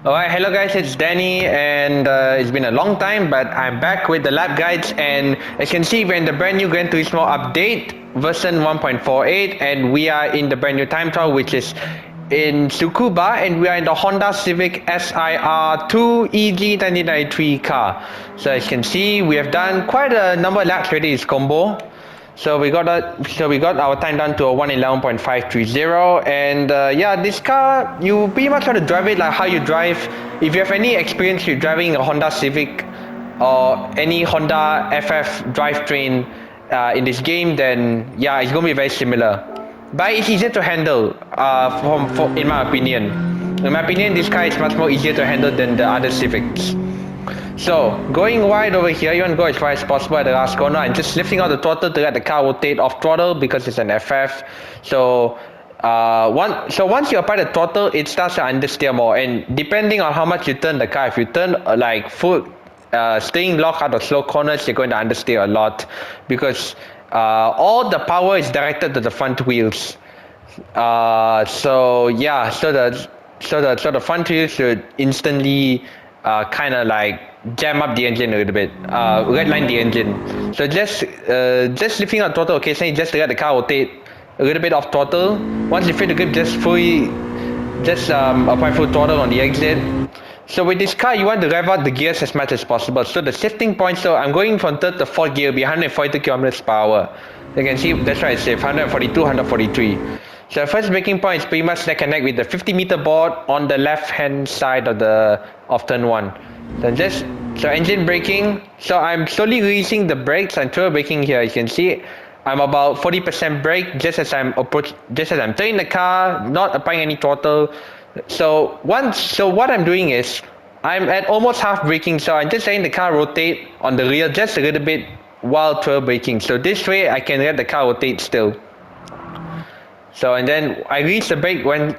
Alright, hello guys, it's Danny and it's been a long time, but I'm back with the lap guides, and as you can see we're in the brand new Gran Turismo update version 1.48, and we are in the brand new time trial which is in Tsukuba, and we are in the Honda Civic SiR 2 EG 1993 car. So as you can see, we have done quite a number of laps already, this combo. So we got our time down to a 111.530, and yeah, this car, you pretty much have to drive it like how you drive. If you have any experience with driving a Honda Civic or any Honda FF drivetrain in this game, then yeah, it's gonna be very similar. But it's easier to handle, in my opinion. In my opinion, this car is much more easier to handle than the other Civics. So, going wide over here, you want to go as far as possible at the last corner and just lifting out the throttle to let the car rotate off throttle because it's an FF. So, once you apply the throttle, it starts to understeer more, and depending on how much you turn the car, if you turn like full staying locked out of slow corners, you're going to understeer a lot because all the power is directed to the front wheels. So yeah, so the front wheels should instantly kind of like jam up the engine a little bit, redline the engine. So just lifting out throttle occasionally just to let the car rotate a little bit off throttle. Once you feel the grip, just apply full throttle on the exit. So with this car, you want to rev out the gears as much as possible. So the shifting point, so I'm going from third to fourth gear, will be 142 kilometers per hour. You can see, that's right, it's safe, 142, 143. So the first braking point is pretty much neck and neck with the 50-meter board on the left-hand side of turn 1. So engine braking. So I'm slowly releasing the brakes and turbo braking here. You can see I'm about 40% brake just as I'm turning the car, not applying any throttle. So what I'm doing is I'm at almost half braking, so I'm just letting the car rotate on the rear just a little bit while turbo braking. So this way I can let the car rotate still. So and then I release the brake when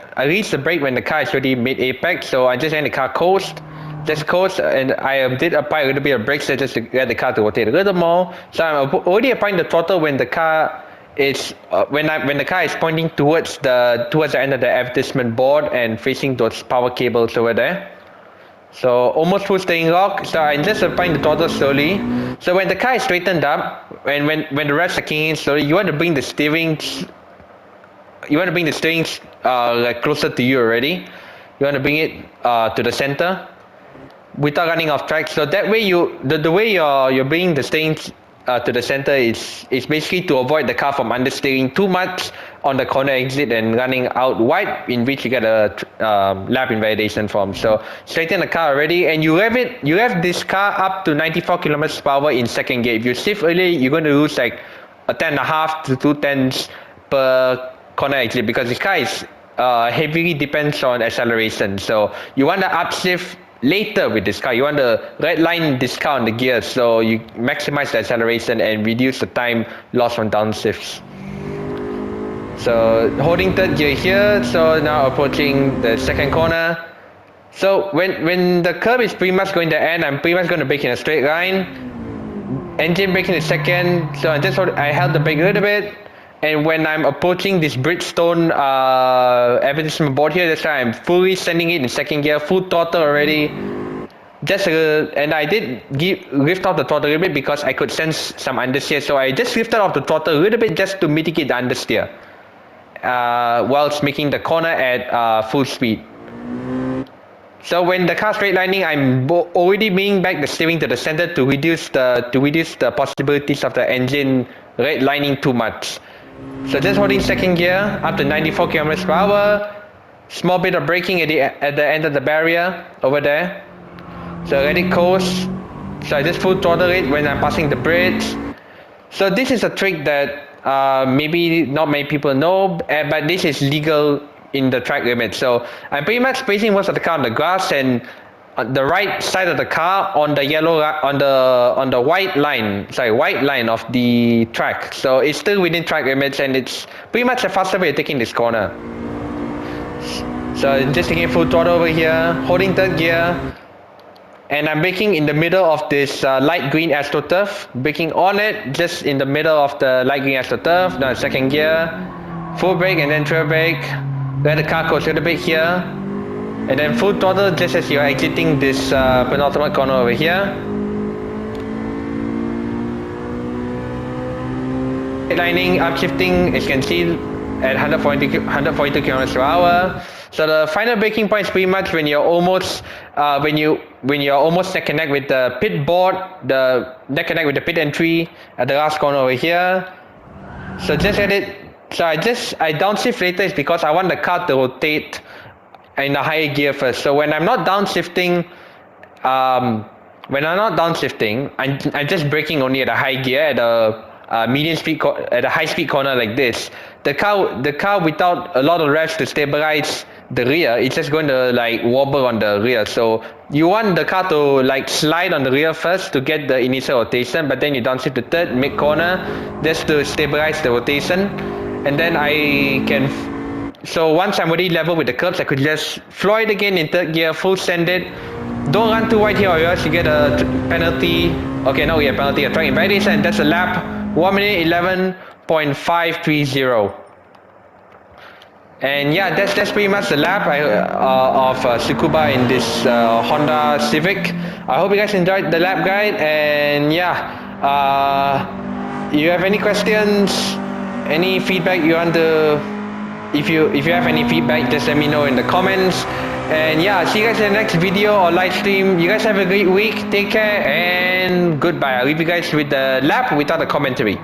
the car is already mid apex. So I just let the car coast, and I did apply a little bit of brakes just to get the car to rotate a little more. So I'm already applying the throttle when the car is when the car is pointing towards the end of the advertisement board and facing those power cables over there. So almost full steering lock. So I'm just applying the throttle slowly. So when the car is straightened up, and when the revs are kicking in slowly, you want to bring the steering. Like closer to you already. You want to bring it to the center without running off track. So that way the way you're bringing the steering to the center is basically to avoid the car from understeering too much on the corner exit and running out wide, in which you get a lap invalidation from. So straighten the car already, and you rev this car up to 94 kilometers per hour in second gear. If you shift early, you're going to lose like a 10.5 to 2 tenths per corner exit because this car is heavily depends on acceleration. So you want to upshift later with this car. You want to redline this car on the gears, so you maximize the acceleration and reduce the time lost on downshifts. So holding third gear here, so now approaching the second corner. So when the curve is pretty much going to end, I'm pretty much going to brake in a straight line. Engine braking in second, so I held the brake a little bit. And when I'm approaching this Bridgestone advertisement board here, that's why I'm fully sending it in second gear, full throttle already. And I did lift off the throttle a little bit because I could sense some understeer. So I just lifted off the throttle a little bit just to mitigate the understeer whilst making the corner at full speed. So when the car straight lining, I'm already bringing back the steering to the center to reduce the possibilities of the engine redlining too much. So just holding second gear up to 94 kilometers per hour. Small bit of braking at the end of the barrier over there. So let it coast. So I just full throttle it when I'm passing the bridge. So this is a trick that maybe not many people know, but this is legal in the track limit. So I'm pretty much placing most of the car on the grass, and on the right side of the car on the white line of the track. So it's still within track limits, and it's pretty much a faster way of taking this corner. So just taking full throttle over here, holding third gear, and I'm braking in the middle of this light green AstroTurf, braking on it just in the middle of the light green AstroTurf. Now second gear, full brake and then trail brake. Let the car coast a little bit here. and then full throttle just as you're exiting this penultimate corner over here. Lining, upshifting, as you can see, at 142 km per hour. So the final braking point is pretty much when you're almost when you're almost neck and neck with the pit board, the neck and neck with the pit entry at the last corner over here. So just at it. So I downshift later is because I want the car to rotate in a higher gear first. So when I'm not downshifting, I'm just braking only at a high gear at a medium speed at a high speed corner like this. The car without a lot of revs to stabilize the rear, it's just going to like wobble on the rear. So you want the car to like slide on the rear first to get the initial rotation, but then you downshift to third mid corner just to stabilize the rotation, and then I can. So once I'm already level with the curbs, I could just floor it again in third gear, full send it. Don't run too wide here or else you get a penalty. Okay, no, we have penalty, a track invalidation, and that's a lap 1 minute 11.530. And yeah, that's pretty much the lap of Tsukuba in this Honda Civic. I hope you guys enjoyed the lap guide, and yeah, you have any questions, any feedback you want to, if you have any feedback, just let me know in the comments. And yeah, see you guys in the next video or live stream. You guys have a great week, take care, and goodbye. I'll leave you guys with the lap without a commentary.